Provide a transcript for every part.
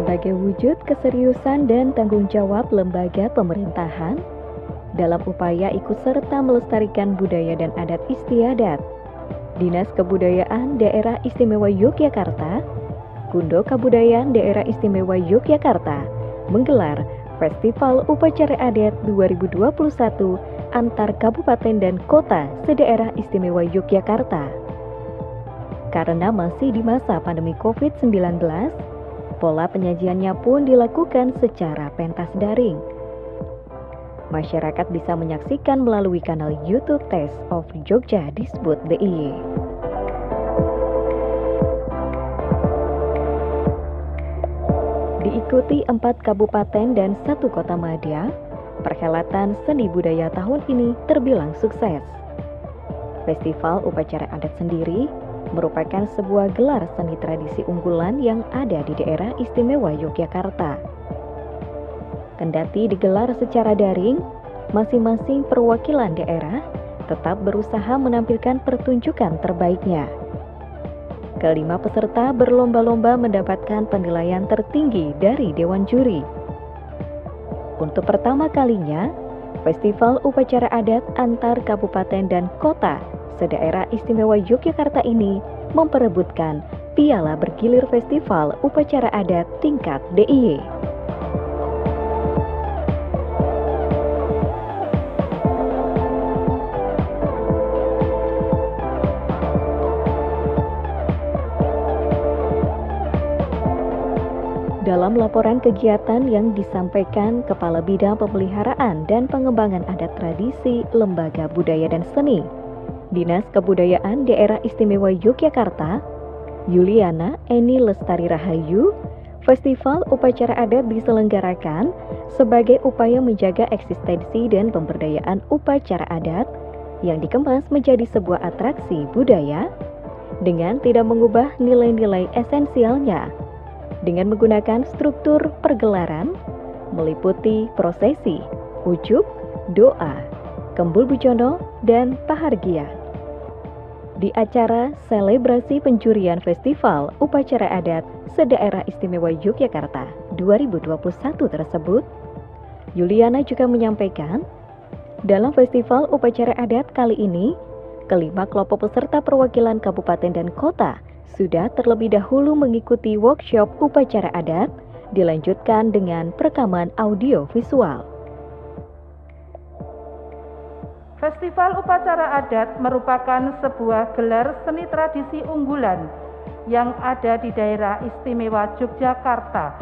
sebagai wujud keseriusan dan tanggung jawab lembaga pemerintahan dalam upaya ikut serta melestarikan budaya dan adat istiadat, Dinas Kebudayaan Daerah Istimewa Yogyakarta, Kundo Kabudayaan Daerah Istimewa Yogyakarta menggelar Festival Upacara Adat 2021 antar kabupaten dan kota se-Daerah Istimewa Yogyakarta. Karena masih di masa pandemi COVID-19, pola penyajiannya pun dilakukan secara pentas daring. Masyarakat bisa menyaksikan melalui kanal YouTube Taste of Jogja Disbud DIY. Diikuti 4 kabupaten dan 1 kota madya, perhelatan seni budaya tahun ini terbilang sukses. Festival Upacara Adat sendiri merupakan sebuah gelar seni tradisi unggulan yang ada di daerah istimewa Yogyakarta. Kendati digelar secara daring, masing-masing perwakilan daerah tetap berusaha menampilkan pertunjukan terbaiknya. Kelima peserta berlomba-lomba mendapatkan penilaian tertinggi dari Dewan Juri. Untuk pertama kalinya, Festival Upacara Adat antar kabupaten dan kota se-Daerah Istimewa Yogyakarta ini memperebutkan piala bergilir Festival Upacara Adat tingkat DIY. Dalam laporan kegiatan yang disampaikan Kepala Bidang Pemeliharaan dan Pengembangan Adat Tradisi Lembaga Budaya dan Seni, Dinas Kebudayaan Daerah Istimewa Yogyakarta, Yuliana Eni Lestari Rahayu, Festival Upacara Adat diselenggarakan sebagai upaya menjaga eksistensi dan pemberdayaan upacara adat yang dikemas menjadi sebuah atraksi budaya dengan tidak mengubah nilai-nilai esensialnya, dengan menggunakan struktur pergelaran meliputi prosesi, ujub, doa, kembul bujono, dan pahargyan. Di acara selebrasi pencurian Festival Upacara Adat se-Daerah Istimewa Yogyakarta 2021 tersebut, Yuliana juga menyampaikan, dalam Festival Upacara Adat kali ini, kelima kelompok peserta perwakilan kabupaten dan kota sudah terlebih dahulu mengikuti workshop upacara adat, dilanjutkan dengan perekaman audio visual. Festival Upacara Adat merupakan sebuah gelar seni tradisi unggulan yang ada di daerah istimewa Yogyakarta,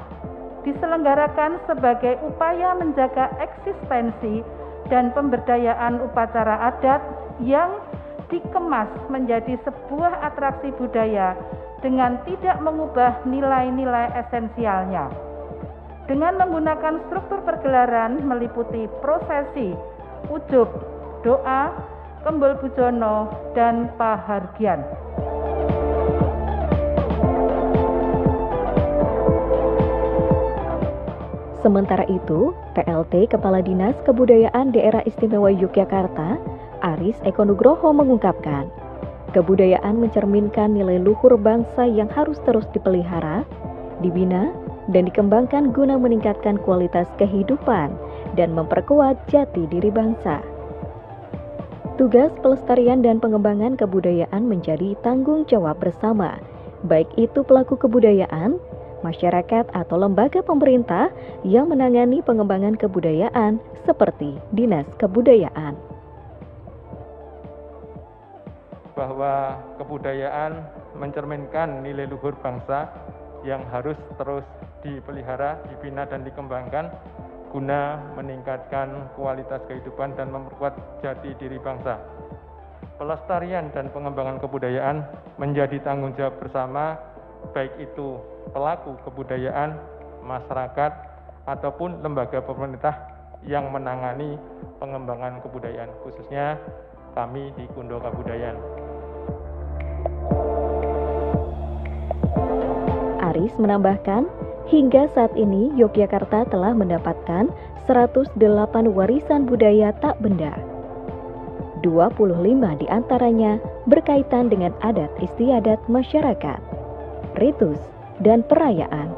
diselenggarakan sebagai upaya menjaga eksistensi dan pemberdayaan upacara adat yang dikemas menjadi sebuah atraksi budaya dengan tidak mengubah nilai-nilai esensialnya. Dengan menggunakan struktur pergelaran meliputi prosesi, ujub, doa, kembul bujono, dan pahargyan. Sementara itu, PLT Kepala Dinas Kebudayaan Daerah Istimewa Yogyakarta, Aris Eko Nugroho mengungkapkan, kebudayaan mencerminkan nilai luhur bangsa yang harus terus dipelihara, dibina, dan dikembangkan guna meningkatkan kualitas kehidupan dan memperkuat jati diri bangsa. Tugas pelestarian dan pengembangan kebudayaan menjadi tanggung jawab bersama, baik itu pelaku kebudayaan, masyarakat atau lembaga pemerintah yang menangani pengembangan kebudayaan seperti Dinas Kebudayaan. Bahwa kebudayaan mencerminkan nilai luhur bangsa yang harus terus dipelihara, dibina, dan dikembangkan guna meningkatkan kualitas kehidupan dan memperkuat jati diri bangsa. Pelestarian dan pengembangan kebudayaan menjadi tanggung jawab bersama, baik itu pelaku kebudayaan, masyarakat, ataupun lembaga pemerintah yang menangani pengembangan kebudayaan, khususnya kami di Kundo Kabudayaan. Aris menambahkan, hingga saat ini Yogyakarta telah mendapatkan 108 warisan budaya tak benda. 25 diantaranya berkaitan dengan adat istiadat masyarakat, ritus, dan perayaan.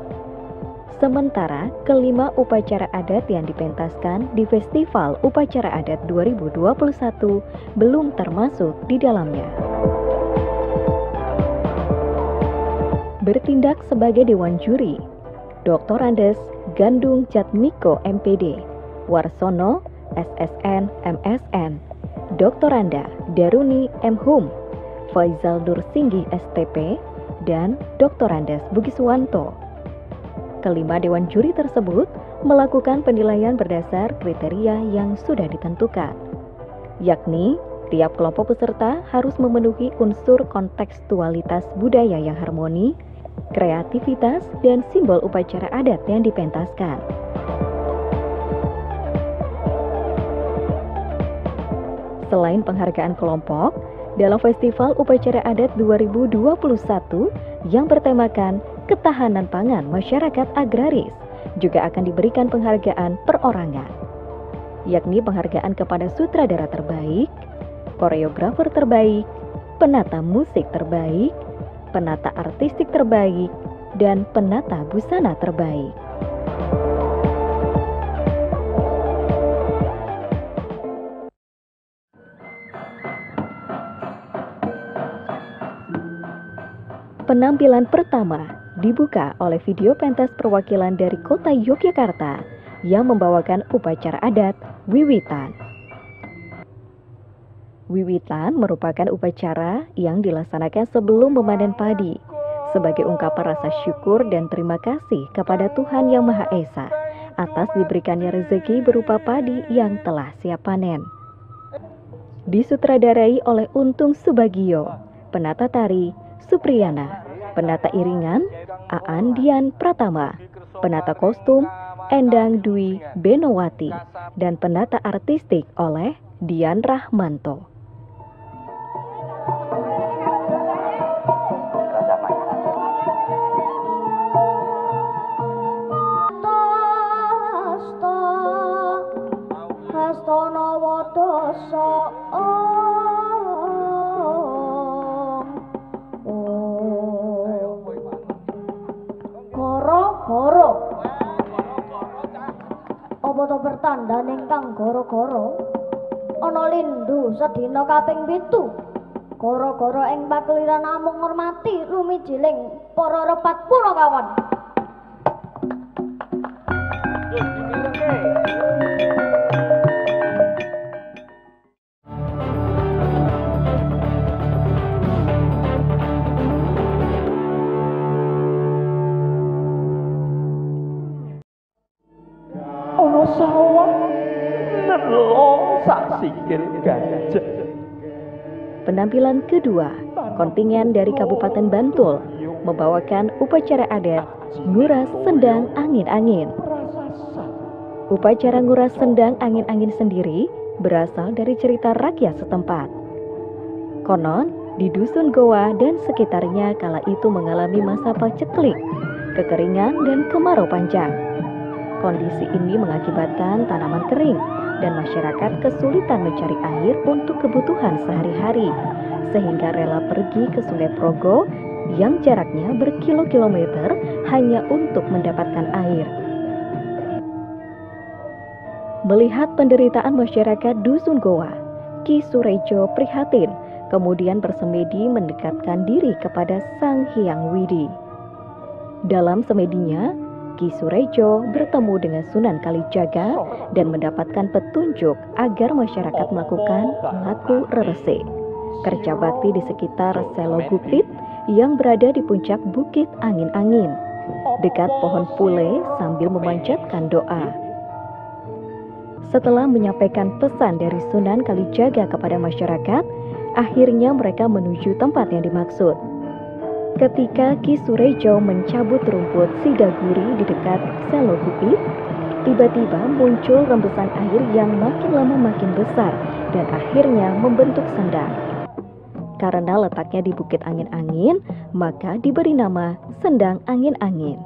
Sementara kelima upacara adat yang dipentaskan di Festival Upacara Adat 2021 belum termasuk di dalamnya. Bertindak sebagai Dewan Juri, Dr. Andes Gandung Jatmiko MPD, Warsono SSN MSN, Dr. Anda Daruni MHum, Faizal Nur Singgih STP, dan Dr. Andes Bugiswanto. Kelima dewan juri tersebut melakukan penilaian berdasar kriteria yang sudah ditentukan, yakni tiap kelompok peserta harus memenuhi unsur kontekstualitas budaya yang harmoni, kreativitas, dan simbol upacara adat yang dipentaskan. Selain penghargaan kelompok, dalam Festival Upacara Adat 2021 yang bertemakan Ketahanan Pangan Masyarakat Agraris juga akan diberikan penghargaan perorangan, yakni penghargaan kepada sutradara terbaik, koreografer terbaik, penata musik terbaik, penata artistik terbaik, dan penata busana terbaik. Penampilan pertama dibuka oleh video pentas perwakilan dari kota Yogyakarta yang membawakan upacara adat Wiwitan. Wiwitan merupakan upacara yang dilaksanakan sebelum memanen padi sebagai ungkapan rasa syukur dan terima kasih kepada Tuhan Yang Maha Esa atas diberikannya rezeki berupa padi yang telah siap panen. Disutradarai oleh Untung Subagio, penata tari Supriyana, penata iringan Aan Dian Pratama, penata kostum Endang Dwi Benowati, dan penata artistik oleh Dian Rahmanto. Apa to bertanda ingkang goro-goro ana lindhu sedina kaping 7. Goro-goro ing pakliran namung ngormati lumijiling para repat kula kawan. Penampilan kedua, kontingen dari Kabupaten Bantul membawakan upacara adat Nguras Sendang Angin-Angin. Upacara Nguras Sendang Angin-Angin sendiri berasal dari cerita rakyat setempat. Konon, di Dusun Goa dan sekitarnya kala itu mengalami masa paceklik, kekeringan, dan kemarau panjang. Kondisi ini mengakibatkan tanaman kering dan masyarakat kesulitan mencari air untuk kebutuhan sehari-hari, sehingga rela pergi ke Sungai Progo yang jaraknya berkilo-kilometer hanya untuk mendapatkan air. Melihat penderitaan masyarakat Dusun Goa, Ki Surejo prihatin, kemudian bersemedi mendekatkan diri kepada Sang Hyang Widi. Dalam semedinya, Ki Surejo bertemu dengan Sunan Kalijaga dan mendapatkan petunjuk agar masyarakat melakukan laku rerese, kerja bakti di sekitar Selo Gupit yang berada di puncak Bukit Angin-Angin, dekat pohon pule sambil memanjatkan doa. Setelah menyampaikan pesan dari Sunan Kalijaga kepada masyarakat, akhirnya mereka menuju tempat yang dimaksud. Ketika Ki Surejo mencabut rumput Sidaguri di dekat Selo Gupit, tiba-tiba muncul rembesan air yang makin lama makin besar dan akhirnya membentuk sendang. Karena letaknya di Bukit Angin-Angin, maka diberi nama Sendang Angin-Angin.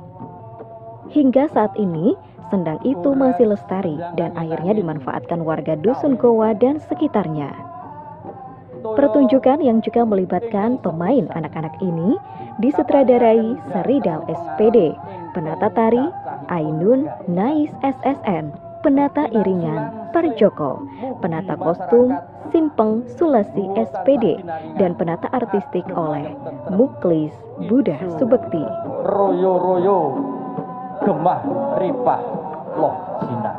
Hingga saat ini, sendang itu masih lestari dan airnya dimanfaatkan warga Dusun Goa dan sekitarnya. Pertunjukan yang juga melibatkan pemain anak-anak ini disutradarai Seridal SPD, penata tari Ainun Nais SSN, penata iringan Parjoko, penata kostum Simpeng Sulasi SPD, dan penata artistik oleh Muklis Buddha Subekti. Royo-royo gemah ripah loh Cina.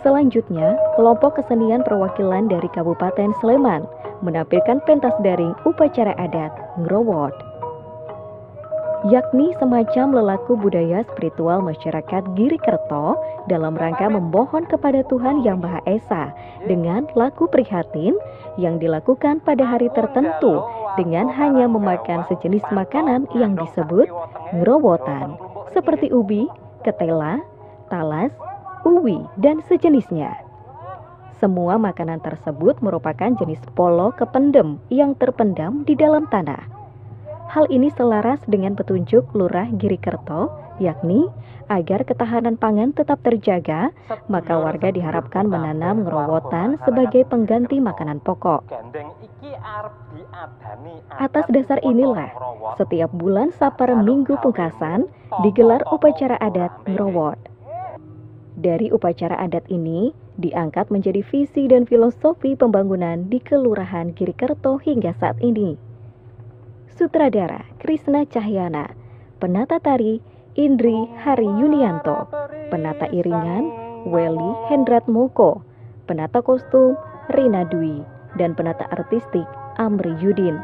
Selanjutnya, kelompok kesenian perwakilan dari Kabupaten Sleman menampilkan pentas daring upacara adat Ngrowot, yakni semacam lelaku budaya spiritual masyarakat Girikerto dalam rangka memohon kepada Tuhan Yang Maha Esa dengan laku prihatin yang dilakukan pada hari tertentu dengan hanya memakan sejenis makanan yang disebut ngrowotan, seperti ubi, ketela, talas, uwi, dan sejenisnya. Semua makanan tersebut merupakan jenis polo kependem yang terpendam di dalam tanah. Hal ini selaras dengan petunjuk Lurah Girikerto, yakni agar ketahanan pangan tetap terjaga, maka warga diharapkan menanam ngrowotan sebagai pengganti makanan pokok. Atas dasar inilah, setiap bulan Sapar Minggu Pungkasan digelar upacara adat ngrowot. Dari upacara adat ini diangkat menjadi visi dan filosofi pembangunan di Kelurahan Girikerto hingga saat ini. Sutradara Krisna Cahyana, penata tari Indri Hari Yunianto, penata iringan Welly Hendrat Moko, penata kostum Rina Dwi, dan penata artistik Amri Yudin.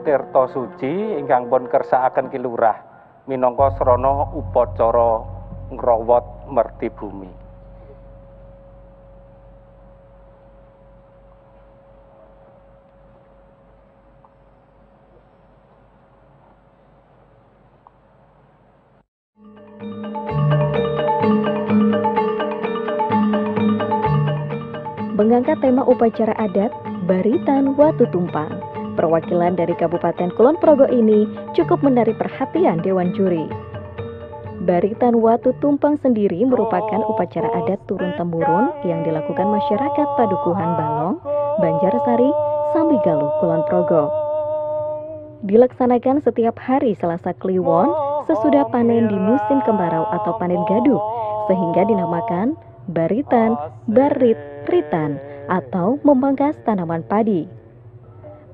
Tirta suci ingkang pun kersakaken kilurah minangka srana upacara ngrowot merti bumi. Mengangkat tema upacara adat Baritan Watu Tumpang, perwakilan dari Kabupaten Kulon Progo ini cukup menarik perhatian Dewan Juri. Baritan Watu Tumpang sendiri merupakan upacara adat turun-temurun yang dilakukan masyarakat Padukuhan Balong, Banjarsari, Sambigaluh, Kulon Progo. Dilaksanakan setiap hari Selasa Kliwon sesudah panen di musim kemarau atau panen gaduh, sehingga dinamakan Baritan, Barit, Ritan, atau memangkas tanaman padi.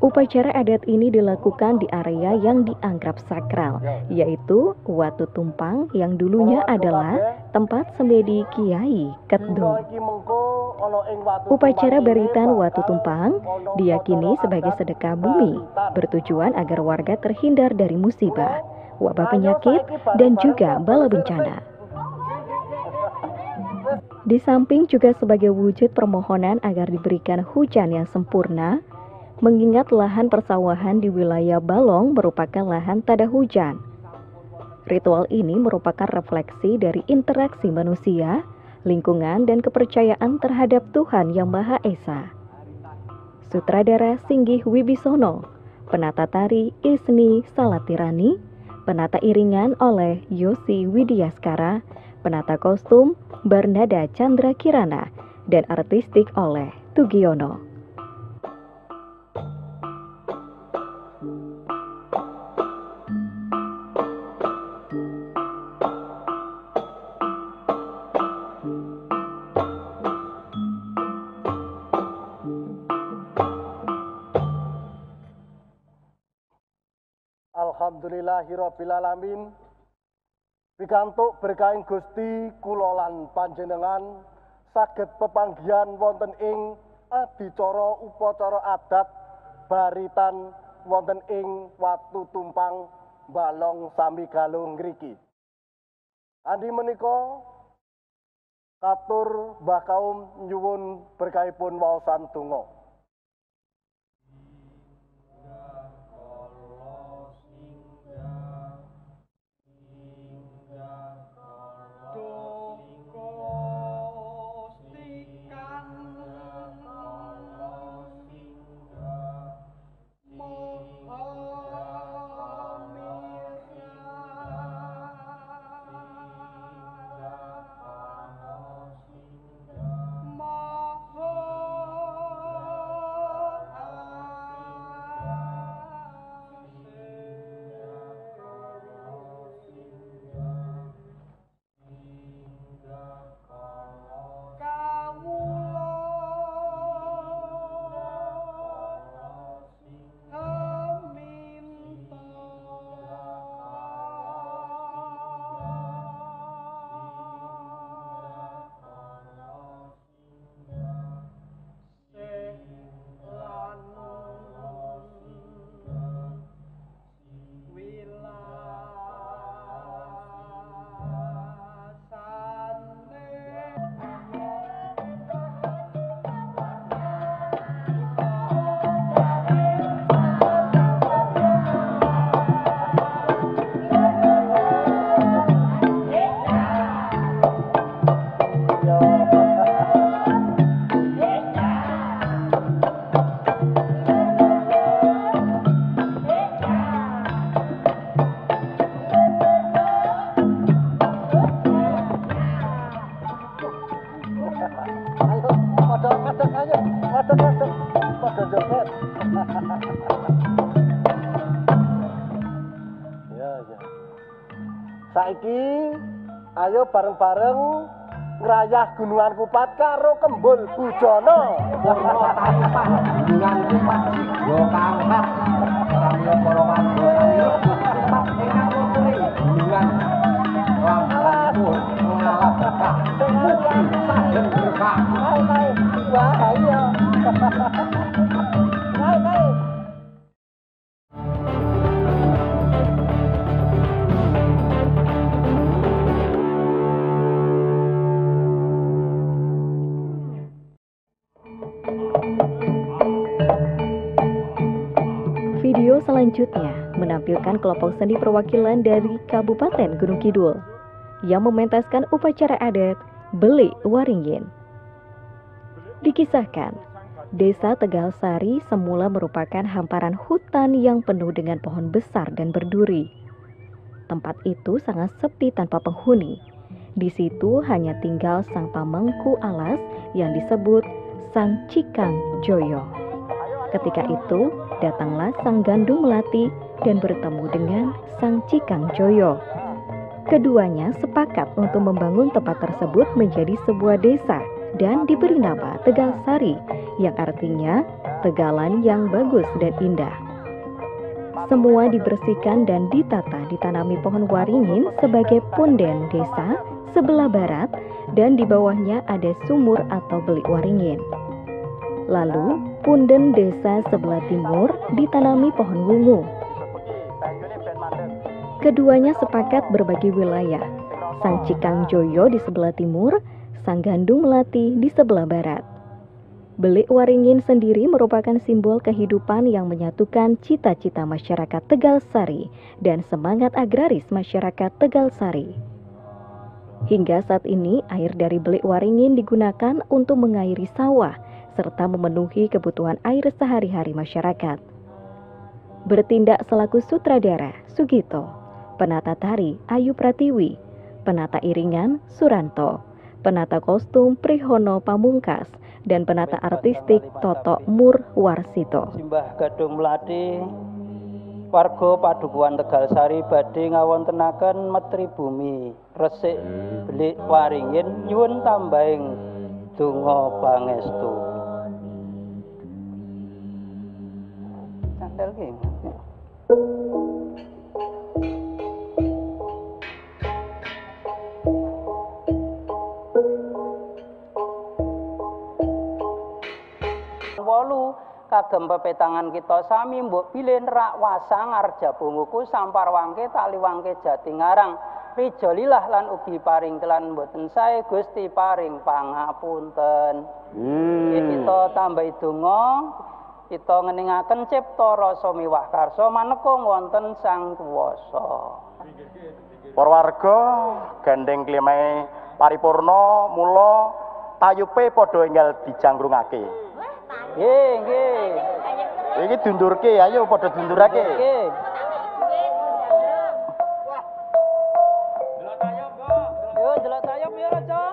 Upacara adat ini dilakukan di area yang dianggap sakral, yaitu Watu Tumpang yang dulunya adalah tempat semedi Kiai Ketdo. Upacara Baritan Watu Tumpang diyakini sebagai sedekah bumi, bertujuan agar warga terhindar dari musibah, wabah penyakit, dan juga bala bencana. Di samping juga sebagai wujud permohonan agar diberikan hujan yang sempurna, mengingat lahan persawahan di wilayah Balong merupakan lahan tada hujan. Ritual ini merupakan refleksi dari interaksi manusia, lingkungan, dan kepercayaan terhadap Tuhan Yang Maha Esa. Sutradara Singgih Wibisono, penata tari Isni Salatirani, penata iringan oleh Yosi Widyaskara, penata kostum Barnada Chandra Kirana, dan artistik oleh Tugiono. Alhamdulillahirrabbilalamin. Pikantuk berkaing Gusti kula lan panjenengan saged pepanggihan wonten ing adicara upacara adat baritan wonten ing Watu Tumpang Balong sami galung ngriki. Andi menika katur Mbah Kaum nyuwun berkahipun waosan donga. Saiki ayo bareng-bareng ngrayah Gunungan Kupat karo Kembul Bujono. Gunungan Kupat yo kangkat samya para warga samya Kupat ingkang kuring gunungan Lampung ngalah berkah mugi saged berkah. Wah iya. Hai. Video selanjutnya menampilkan kelompok seni perwakilan dari Kabupaten Gunung Kidul yang mementaskan upacara adat Belik Waringin. Dikisahkan, Desa Tegal Sari semula merupakan hamparan hutan yang penuh dengan pohon besar dan berduri. Tempat itu sangat sepi tanpa penghuni. Di situ hanya tinggal sang pamengku alas yang disebut Sang Cikang Joyo. Ketika itu, datanglah Sang Gandung Melati dan bertemu dengan Sang Cikang Joyo. Keduanya sepakat untuk membangun tempat tersebut menjadi sebuah desa dan diberi nama Tegal Sari, yang artinya tegalan yang bagus dan indah. Semua dibersihkan dan ditata, ditanami pohon waringin sebagai punden desa sebelah barat, dan di bawahnya ada sumur atau belik waringin. Lalu, punden desa sebelah timur ditanami pohon wungu. Keduanya sepakat berbagi wilayah. Sang Cikang Joyo di sebelah timur, Sang Gandung Melati di sebelah barat. Belik Waringin sendiri merupakan simbol kehidupan yang menyatukan cita-cita masyarakat Tegal Sari dan semangat agraris masyarakat Tegal Sari. Hingga saat ini, air dari Belik Waringin digunakan untuk mengairi sawah serta memenuhi kebutuhan air sehari-hari masyarakat. Bertindak selaku sutradara, Sugito, penata tari, Ayu Pratiwi, penata iringan, Suranto, penata kostum, Prihono Pamungkas, dan penata artistik, Toto Murwarsito. Simbah Gadung Melati, warga Padukuhan Tegal Sari badhe ngawontenaken metri bumi resik Belik Waringin nyuwun tambahing donga pangestu. Candel ki. 8 kagem pepetangan kita sami mbok bilih rak wasang arja bunguku sampar wangke tali wangke jati ngarang rijolilah lan ugi paring kelan mboten sae Gusti paring pangapunten. Kita tambahi donga kita ngeningaken cipta rasa miwah karsa maneka wonten Sang Kuwasa. Para warga gandeng klimahe paripurna mula tayupe padha enggal dijangkrungake. Nggih. Iki dundurke, ayo padha dundurake. Nggih. Yo delok tayub ya Raja.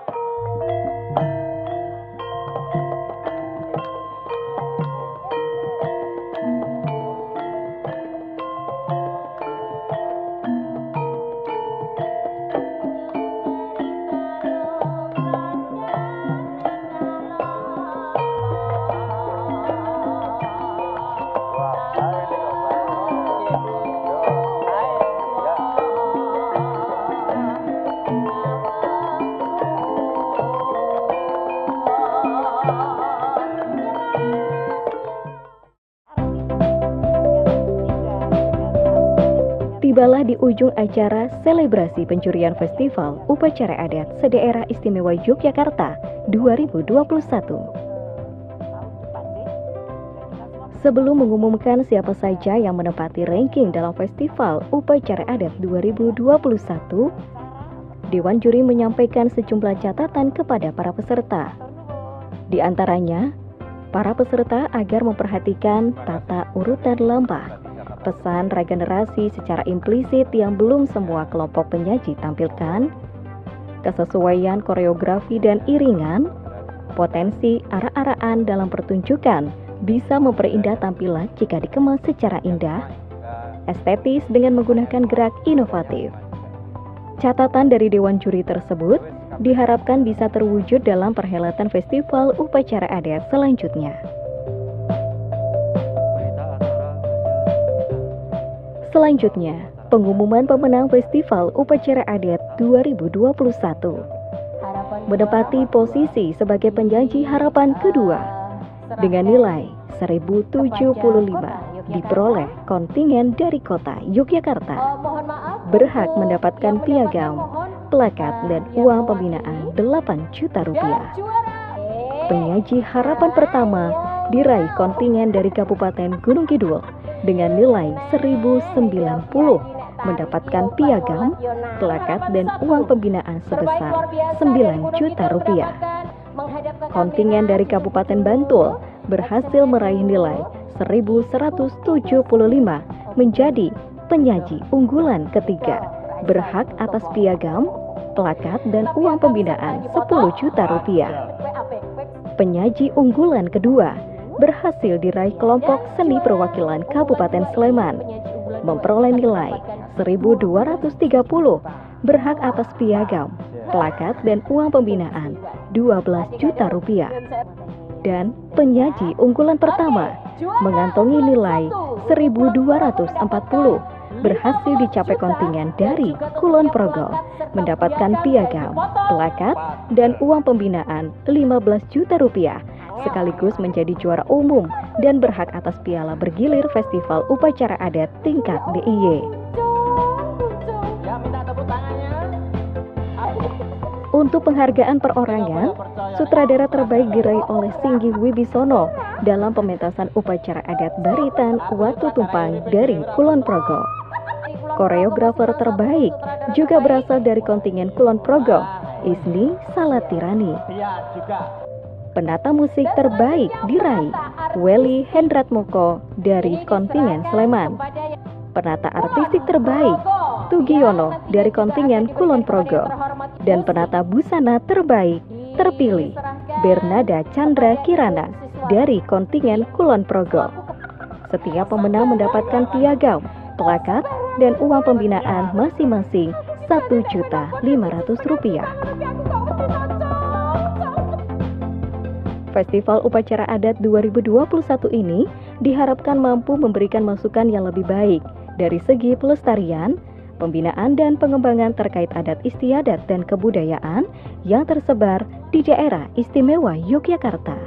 Tibalah di ujung acara selebrasi pencurian Festival Upacara Adat Sedaerah Istimewa Yogyakarta 2021. Sebelum mengumumkan siapa saja yang menempati ranking dalam Festival Upacara Adat 2021, Dewan Juri menyampaikan sejumlah catatan kepada para peserta. Di antaranya, para peserta agar memperhatikan tata urutan lembah, pesan regenerasi secara implisit yang belum semua kelompok penyaji tampilkan, kesesuaian koreografi dan iringan, potensi arah-arahan dalam pertunjukan bisa memperindah tampilan jika dikemas secara indah, estetis dengan menggunakan gerak inovatif. Catatan dari Dewan Juri tersebut diharapkan bisa terwujud dalam perhelatan Festival Upacara Adat selanjutnya. Selanjutnya, pengumuman pemenang Festival Upacara Adat 2021 menempati posisi sebagai penyaji harapan kedua dengan nilai 1075 diperoleh kontingen dari kota Yogyakarta, berhak mendapatkan piagam, plakat dan uang pembinaan 8 juta rupiah. Penyaji harapan pertama diraih kontingen dari Kabupaten Gunung Kidul dengan nilai 1090, mendapatkan piagam, plakat dan uang pembinaan sebesar 9 juta rupiah. Kontingen dari Kabupaten Bantul berhasil meraih nilai 1175 menjadi penyaji unggulan ketiga, berhak atas piagam, plakat dan uang pembinaan 10 juta rupiah. Penyaji unggulan kedua berhasil diraih kelompok seni perwakilan Kabupaten Sleman, memperoleh nilai 1230, berhak atas piagam, plakat dan uang pembinaan 12 juta rupiah. Dan penyaji unggulan pertama mengantongi nilai 1240, berhasil dicapai kontingen dari Kulon Progo, mendapatkan piagam, plakat dan uang pembinaan 15 juta rupiah, sekaligus menjadi juara umum dan berhak atas piala bergilir Festival Upacara Adat tingkat DIY. Untuk penghargaan perorangan, sutradara terbaik diraih oleh Singgi Wibisono dalam pementasan upacara adat Baritan Watu Tumpang dari Kulon Progo. Koreografer terbaik juga berasal dari kontingen Kulon Progo, Isni Salatirani. Penata musik terbaik diraih Welly Hendratmoko dari kontingen Sleman. Penata artistik terbaik Tugiono dari kontingen Kulon Progo. Dan penata busana terbaik terpilih Bernada Chandra Kirana dari kontingen Kulon Progo. Setiap pemenang mendapatkan piagam, plakat, dan uang pembinaan masing-masing Rp1.500.000. Festival Upacara Adat 2021 ini diharapkan mampu memberikan masukan yang lebih baik dari segi pelestarian, pembinaan dan pengembangan terkait adat istiadat dan kebudayaan yang tersebar di daerah istimewa Yogyakarta.